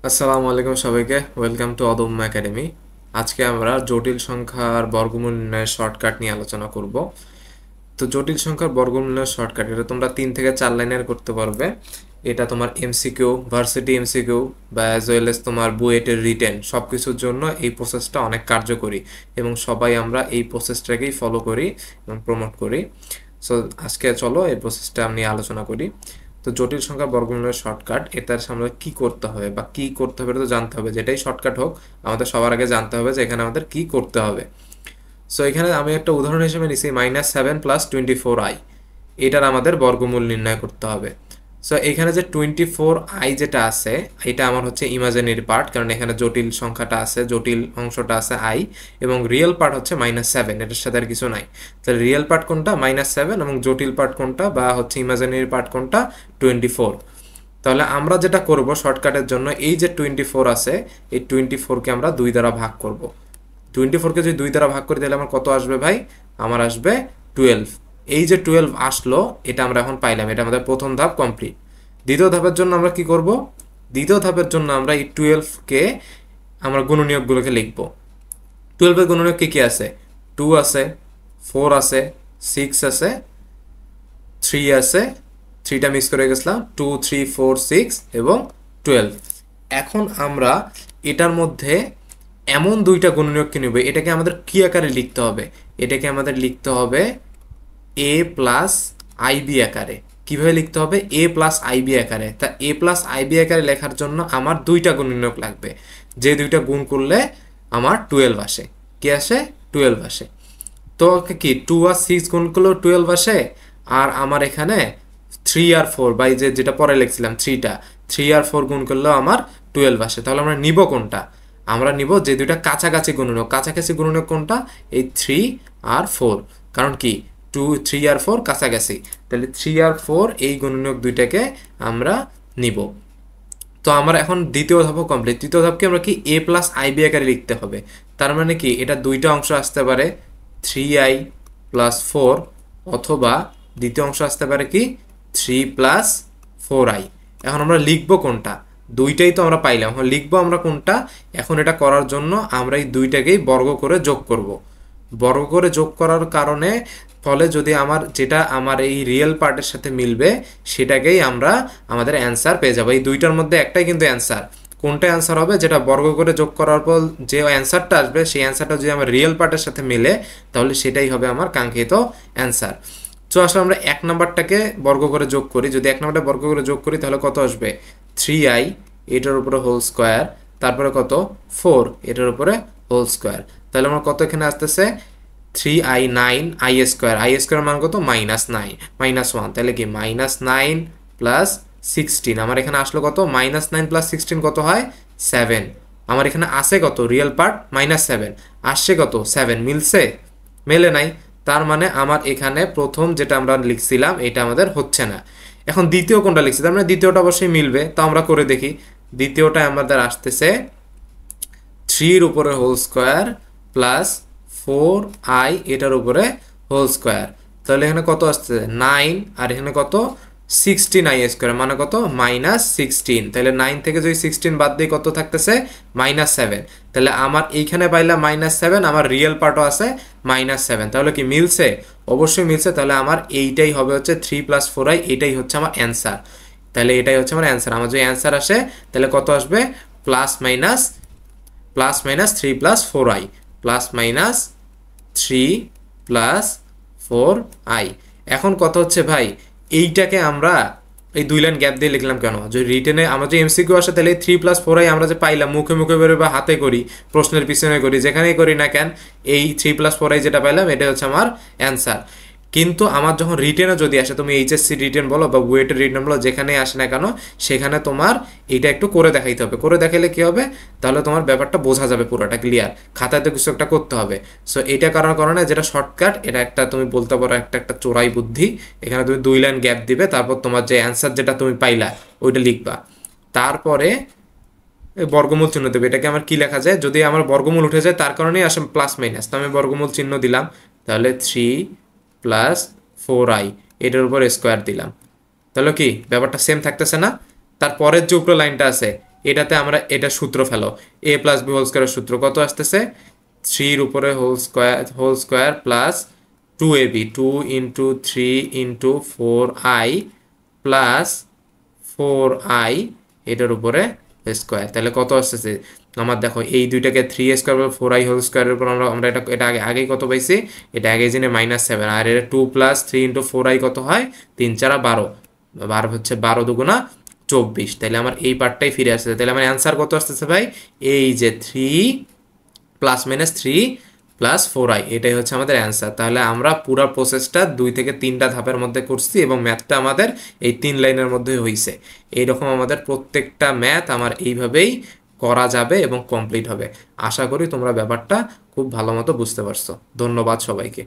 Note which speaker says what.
Speaker 1: আসসালামু আলাইকুম সবাইকে, ওয়েলকাম টু অদম্য একাডেমি। আজকে আমরা জটিল সংখ্যার বর্গমূল নির্ণয়ের শর্টকাট নিয়ে আলোচনা করব। তো জটিল সংখ্যার বর্গমূল নির্ণয়ের শর্টকাট এটা তোমরা 3 থেকে 4 লাইনের করতে পারবে। এটা তোমার এমসিকিউ, ভার্সিটি এমসিকিউ বা অ্যাজ ওয়েল এস তোমার বুয়েটের রিটেন সব কিছুর জন্য এই প্রসেসটা অনেক কার্যকরী এবং সবাই আমরা এই প্রসেসটাকেই ফলো করি এবং প্রমোট করি। সো আজকে চলো এই প্রসেসটা নিয়ে আলোচনা করি। তো জটিল সংখ্যা বর্গমূলের শর্টকাট এটার সামনে কি করতে হবে বা কি করতে হবে এটা তো জানতে হবে। যেটাই শর্টকাট হোক আমাদের সবার আগে জানতে হবে যে এখানে আমাদের কি করতে হবে। সো এখানে আমি একটা উদাহরণ হিসেবে নিছি -7 + 24i, এটার আমাদের বর্গমূল নির্ণয় করতে হবে। সো এখানে যে 24i যেটা আছে এটা আমার হচ্ছে ইমাজিনারি পার্ট, কারণ এখানে জটিল সংখ্যাটা আছে, জটিল অংশটা আছে i, এবং রিয়েল পার্ট হচ্ছে -7, এটার সাথে আর কিছু নাই। তাহলে রিয়েল পার্ট কোনটা? -7, এবং জটিল পার্ট কোনটা বা হচ্ছে ইমাজিনারি পার্ট কোনটা? 24। তাহলে আমরা যেটা করব শর্টকাটের জন্য, এই যে 24 আছে এই 24কে আমরা 2 দ্বারা ভাগ করব। 24কে যদি 2 দ্বারা ভাগ করি তাহলে আমার কত আসবে ভাই? আমার আসবে 12। এই যে 12 আসলো এটা আমরা এখন পাইলাম, এটা আমাদের প্রথম ধাপ কমপ্লিট। দ্বিতীয় ধাপের জন্য আমরা কি করব? দ্বিতীয় ধাপের জন্য আমরা এই 12কে আমরা গুণনীয়কগুলোকে লিখব। 12 এর গুণনীয়ক কি কি আছে? 2 আছে, 4 আছে, 6 আছে, 3 আছে, 3টা মিস করে গেছিলাম, 2 3 4 6 এবং 12। এখন আমরা এটার মধ্যে এমন দুইটা গুণনীয়ককে নিব, এটাকে আমাদের কি আকারে লিখতে হবে? এটাকে আমাদের লিখতে হবে a প্লাস আইবি আকারে। কিভাবে লিখতে হবে? a প্লাস আইবি আকারে। তা a প্লাস আইবি আকারে লেখার জন্য আমার দুইটা গুণনীয়ক লাগবে, যে দুইটা গুণ করলে আমার 12 আসে। কি আসে? 12 আসে। তো কি 2 আর 6 গুণ করলেও 12 আসে, আর আমার এখানে 3 আর 4 বাই যেটা পরে লিখছিলাম 3 আর 4 গুণ করলেও আমার 12 আসে। তাহলে আমরা নিব কোনটা? আমরা নিব যে দুইটা কাছাকাছি গুণনীয়ক। কাছাকাছি গুণনীয়ক কোনটা? এই 3 আর 4। কারণ কি 3 আর 4 কাছাকাছি, তাহলে 3 আর 4 এই গুণনীয়ক দুইটাকে আমরা নিব। তো আমার এখন দ্বিতীয় ধাপও কমপ্লিট। তৃতীয় ধাপকে আমরা কি a প্লাস আইবি আকারে লিখতে হবে। তার মানে কি এটা দুইটা অংশ আসতে পারে 3i প্লাস 4, অথবা দ্বিতীয় অংশ আসতে পারে কি 3 প্লাস 4i। এখন আমরা লিখবো কোনটা? দুইটাই তো আমরা পাইলাম, এখন লিখবো আমরা কোনটা? এখন এটা করার জন্য আমরা এই দুইটাকেই বর্গ করে যোগ করব। বর্গ করে যোগ করার কারণে ফলে যদি আমার এই রিয়েল পার্টের সাথে মিলবে সেটাকেই আমরা আমাদের অ্যান্সার পেয়ে যাবো। এই দুইটার মধ্যে একটাই কিন্তু অ্যান্সার। কোনটা অ্যান্সার হবে? যেটা বর্গ করে যোগ করার পর যে অ্যান্সারটা আসবে সেই অ্যান্সারটা যদি আমার রিয়েল পার্টের সাথে মিলে তাহলে সেটাই হবে আমার কাঙ্ক্ষিত অ্যান্সার। তো আসলে আমরা 1 নাম্বারটাকে বর্গ করে যোগ করি। যদি 1 নাম্বারটা বর্গ করে যোগ করি তাহলে কত আসবে? 3i এটার উপরে হোল স্কোয়ার, তারপরে কত 4 এটার উপরে হোল স্কোয়ার। তাহলে আমার কত এখানে আসতেছে? 3i 9i square. I square মান কত? -1। তাহলে কি -9 প্লাস 16। আমার এখানে আসলো কত? -9 প্লাস 16 কত হয়? 7। আমার এখানে আসে কত? রিয়েল পার্ট -7, আসছে কত? 7। মিলছে? মেলে নাই। তার মানে আমার এখানে প্রথম যেটা আমরা লিখছিলাম এটা আমাদের হচ্ছে না। এখন দ্বিতীয় কোনটা লিখছি? তার মানে দ্বিতীয়টা অবশ্যই মিলবে, তো আমরা করে দেখি। দ্বিতীয়টা আমাদের আসতেছে 3 উপরে হোল স্কোয়ার প্লাস 4i এটার উপরে হোল স্কোয়ার। তাহলে এখানে কত আসছে? 9, আর এখানে কত? 16i স্কোয়ার, মানে কত? -16। তাহলে 9 থেকে যদি 16 বাদ দিই কত থাকতেছে? -7। তাহলে আমার এইখানে পাইলাম -7, আমার রিয়েল পার্টও আছে -7। তাহলে কি মিলছে? অবশ্যই মিলছে। তাহলে আমার এইটাই হবে হচ্ছে 3 + 4i, এটাই হচ্ছে আমার অ্যান্সার। তাহলে এটাই হচ্ছে আমার অ্যান্সার। আমার যদি অ্যান্সার আসে তাহলে কত আসবে? Plus minus 3 + 4i, +-3 + 4i। এখন কথা হচ্ছে ভাই এইটাকে আমরা এই 2 লাইন গ্যাপ দিয়ে লিখলাম কেন? যদি রিটেনে আমার যে এমসিকিউ আসে তাহলে 3 + 4i আমরা যে পাইলাম মুখে মুখে বেরোয় বা হাতে করি, প্রশ্নের পিছনে করি, যেখানেই করি না কেন, এই 3 + 4i যেটা পাইলাম এটা হচ্ছে আমার অ্যান্সার। কিন্তু আমার যখন রিটেনে যদি আসে, তুমি এইচএসসি রিটেন বলো বা বুয়েটের রিটেন বলো, যেখানেই আসে না কেন সেখানে তোমার এটা একটু করে দেখাইতে হবে। করে দেখাইলে কি হবে? তাহলে তোমার ব্যাপারটা বোঝা যাবে, পুরোটা ক্লিয়ার। খাতায় তো কিছু একটা করতে হবে। সো এটা করার কারণে যেটা শর্টকাট, এটা একটা তুমি বলতে পারো একটা চোরাই বুদ্ধি। এখানে তুমি 2 লাইন গ্যাপ দিবে, তারপর তোমার যে অ্যান্সার যেটা তুমি পাইলা ওইটা লিখবা, তারপরে বর্গমূল চিহ্ন দেবে। এটাকে আমার কি লেখা যায়? যদি আমার বর্গমূল উঠে যায় তার কারণেই আসে প্লাস মাইনাস, তো আমি বর্গমূল চিহ্ন দিলাম। তাহলে 3 + 4i এটার উপর স্কোয়ার দিলাম। তাহলে কি ব্যাপারটা সেম থাকতেছে না? তারপরের যে উপরে লাইনটা আছে এটাতে আমরা এটা সূত্র ফেলো, এ প্লাস বি হোল স্কোয়ারের সূত্র কত আসতেছে, 3 উপরে whole square plus 2ab, 2 into 3 into 4i plus 4i এটার উপরে স্কোয়ার। তাহলে কত আসতেছে আমার, দেখো এই দুইটাকে 3a² 4i হোল স্কোয়ারের উপর আমরা এটা আগেই কত পাইছি, এটা আগে জেনে -7, আর এটা 2 প্লাস 3 ইন্টু 4i কত হয়, 3 4 12, 12 হচ্ছে 12 দুগুণা 24। তাহলে আমার এই পার্টটাই ফিরে আসতেছে। তাহলে আমার অ্যান্সার কত আসতেছে ভাই, এই যে 3 প্লাস মাইনাস 3 প্লাস 4i, এটাই হচ্ছে আমাদের অ্যান্সার। তাহলে আমরা পুরো প্রসেসটা 2 থেকে 3টা ধাপের মধ্যে করছি এবং ম্যাথটা আমাদের এই 3 লাইনের মধ্যে হয়েছে। এইরকম আমাদের প্রত্যেকটা ম্যাথ আমার এইভাবেই করা যাবে এবং কমপ্লিট হবে। আশা করি তোমরা ব্যাপারটা খুব ভালো মতো বুঝতে পারছো। ধন্যবাদ সবাইকে।